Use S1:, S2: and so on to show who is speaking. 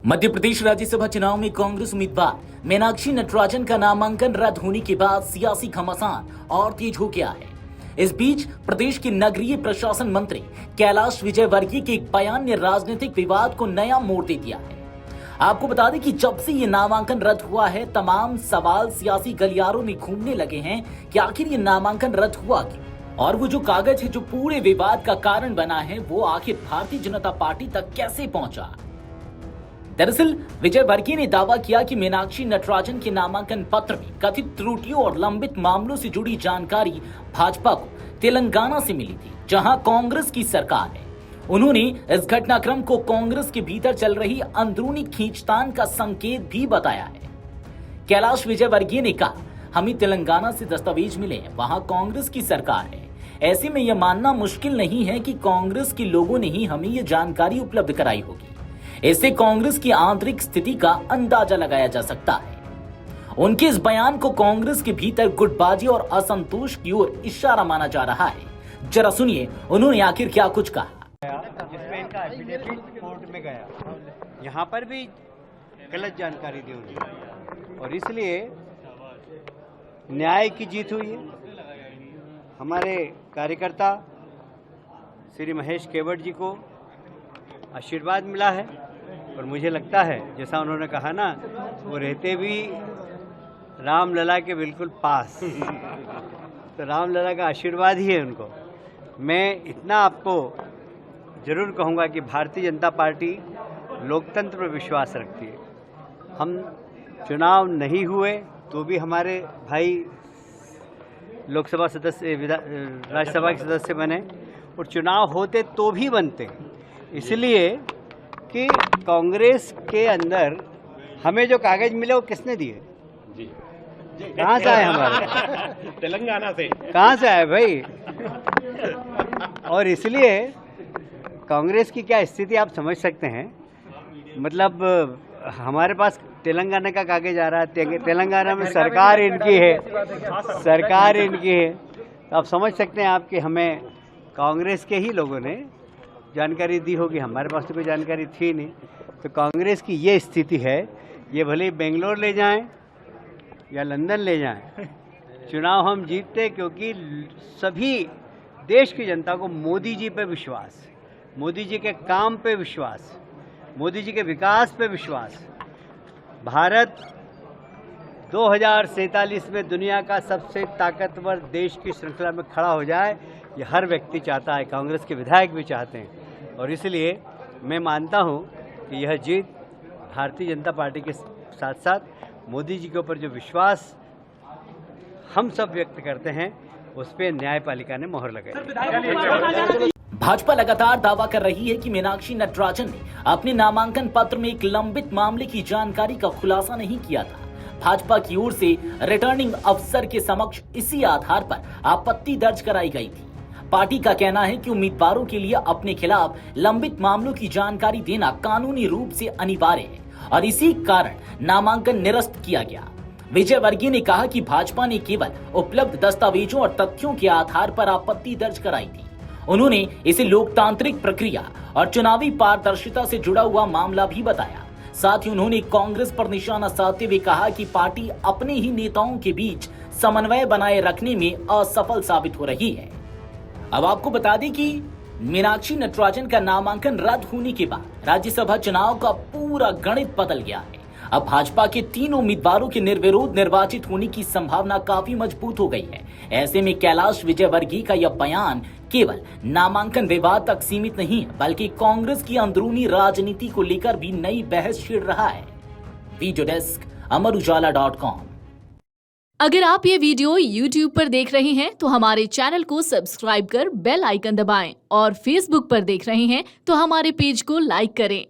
S1: मध्य प्रदेश राज्यसभा चुनाव में कांग्रेस उम्मीदवार मीनाक्षी नटराजन का नामांकन रद्द होने के बाद सियासी घमासान और तेज हो गया है। इस बीच प्रदेश के नगरीय प्रशासन मंत्री कैलाश विजयवर्गीय के एक बयान ने राजनीतिक विवाद को नया मोड़ दे दिया है। आपको बता दें कि जब से ये नामांकन रद्द हुआ है, तमाम सवाल सियासी गलियारों में घूमने लगे हैं कि आखिर ये नामांकन रद्द हुआ क्यों, और वो जो कागज है जो पूरे विवाद का कारण बना है, वो आखिर भारतीय जनता पार्टी तक कैसे पहुंचा। दरअसल विजयवर्गीय ने दावा किया कि मीनाक्षी नटराजन के नामांकन पत्र में कथित त्रुटियों और लंबित मामलों से जुड़ी जानकारी भाजपा को तेलंगाना से मिली थी, जहां कांग्रेस की सरकार है। उन्होंने इस घटनाक्रम को कांग्रेस के भीतर चल रही अंदरूनी खींचतान का संकेत भी बताया है। कैलाश विजयवर्गीय ने कहा, हमें तेलंगाना से दस्तावेज मिले हैं, वहां कांग्रेस की सरकार है। ऐसे में यह मानना मुश्किल नहीं है कि कांग्रेस के लोगों ने ही हमें यह जानकारी उपलब्ध कराई होगी। इससे कांग्रेस की आंतरिक स्थिति का अंदाजा लगाया जा सकता है। उनके इस बयान को कांग्रेस के भीतर गुटबाजी और असंतोष की ओर इशारा माना जा रहा है। जरा सुनिए उन्होंने आखिर क्या कुछ कहा।
S2: जिसमें इनका एफिडेविट कोर्ट में गया, यहाँ पर भी गलत जानकारी दी उन्होंने, और इसलिए न्याय की जीत हुई है। हमारे कार्यकर्ता श्री महेश केवट जी को आशीर्वाद मिला है, और मुझे लगता है जैसा उन्होंने कहा ना, वो रहते भी रामलला के बिल्कुल पास, तो रामलला का आशीर्वाद ही है उनको। मैं इतना आपको जरूर कहूँगा कि भारतीय जनता पार्टी लोकतंत्र पर विश्वास रखती है। हम चुनाव नहीं हुए तो भी हमारे भाई लोकसभा सदस्य, राज्यसभा के सदस्य बने, और चुनाव होते तो भी बनते, इसलिए कि कांग्रेस के अंदर हमें जो कागज मिले वो किसने दिए जी? कहाँ से आए हमारे?
S3: तेलंगाना से।
S2: कहाँ से आए भाई? और इसलिए कांग्रेस की क्या स्थिति आप समझ सकते हैं। मतलब हमारे पास तेलंगाना का कागज आ रहा है, तेलंगाना में सरकार इनकी है, सरकार इनकी है, तो आप समझ सकते हैं आप कि हमें कांग्रेस के ही लोगों ने जानकारी दी होगी, हमारे पास तो कोई जानकारी थी नहीं। तो कांग्रेस की ये स्थिति है, ये भले ही बेंगलोर ले जाएं या लंदन ले जाएं, चुनाव हम जीतते, क्योंकि सभी देश की जनता को मोदी जी पे विश्वास, मोदी जी के काम पे विश्वास, मोदी जी के विकास पे विश्वास। भारत 2047 में दुनिया का सबसे ताकतवर देश की श्रृंखला में खड़ा हो जाए, ये हर व्यक्ति चाहता है, कांग्रेस के विधायक भी चाहते हैं, और इसलिए मैं मानता हूं कि यह जीत भारतीय जनता पार्टी के साथ साथ मोदी जी के ऊपर जो विश्वास हम सब व्यक्त करते हैं, उस पर न्यायपालिका ने मोहर लगाई।
S1: भाजपा लगातार दावा कर रही है कि मीनाक्षी नटराजन ने अपने नामांकन पत्र में एक लंबित मामले की जानकारी का खुलासा नहीं किया था। भाजपा की ओर से रिटर्निंग अफसर के समक्ष इसी आधार पर आपत्ति दर्ज कराई गई थी। पार्टी का कहना है कि उम्मीदवारों के लिए अपने खिलाफ लंबित मामलों की जानकारी देना कानूनी रूप से अनिवार्य है, और इसी कारण नामांकन निरस्त किया गया। विजयवर्गीय ने कहा कि भाजपा ने केवल उपलब्ध दस्तावेजों और तथ्यों के आधार पर आपत्ति दर्ज कराई थी। उन्होंने इसे लोकतांत्रिक प्रक्रिया और चुनावी पारदर्शिता से जुड़ा हुआ मामला भी बताया। साथ ही उन्होंने कांग्रेस पर निशाना साधते हुए कहा कि पार्टी अपने ही नेताओं के बीच समन्वय बनाए रखने में असफल साबित हो रही है। अब आपको बता दें कि मीनाक्षी नटराजन का नामांकन रद्द होने के बाद राज्यसभा चुनाव का पूरा गणित बदल गया है। अब भाजपा के 3 उम्मीदवारों के निर्विरोध निर्वाचित होने की संभावना काफी मजबूत हो गई है। ऐसे में कैलाश विजयवर्गीय का यह बयान केवल नामांकन विवाद तक सीमित नहीं है, बल्कि कांग्रेस की अंदरूनी राजनीति को लेकर भी नई बहस छिड़ रहा है। वीडियो डेस्क अमरउजाला.com।
S4: अगर आप ये वीडियो YouTube पर देख रहे हैं तो हमारे चैनल को सब्सक्राइब कर बेल आइकन दबाएं, और Facebook पर देख रहे हैं तो हमारे पेज को लाइक करें।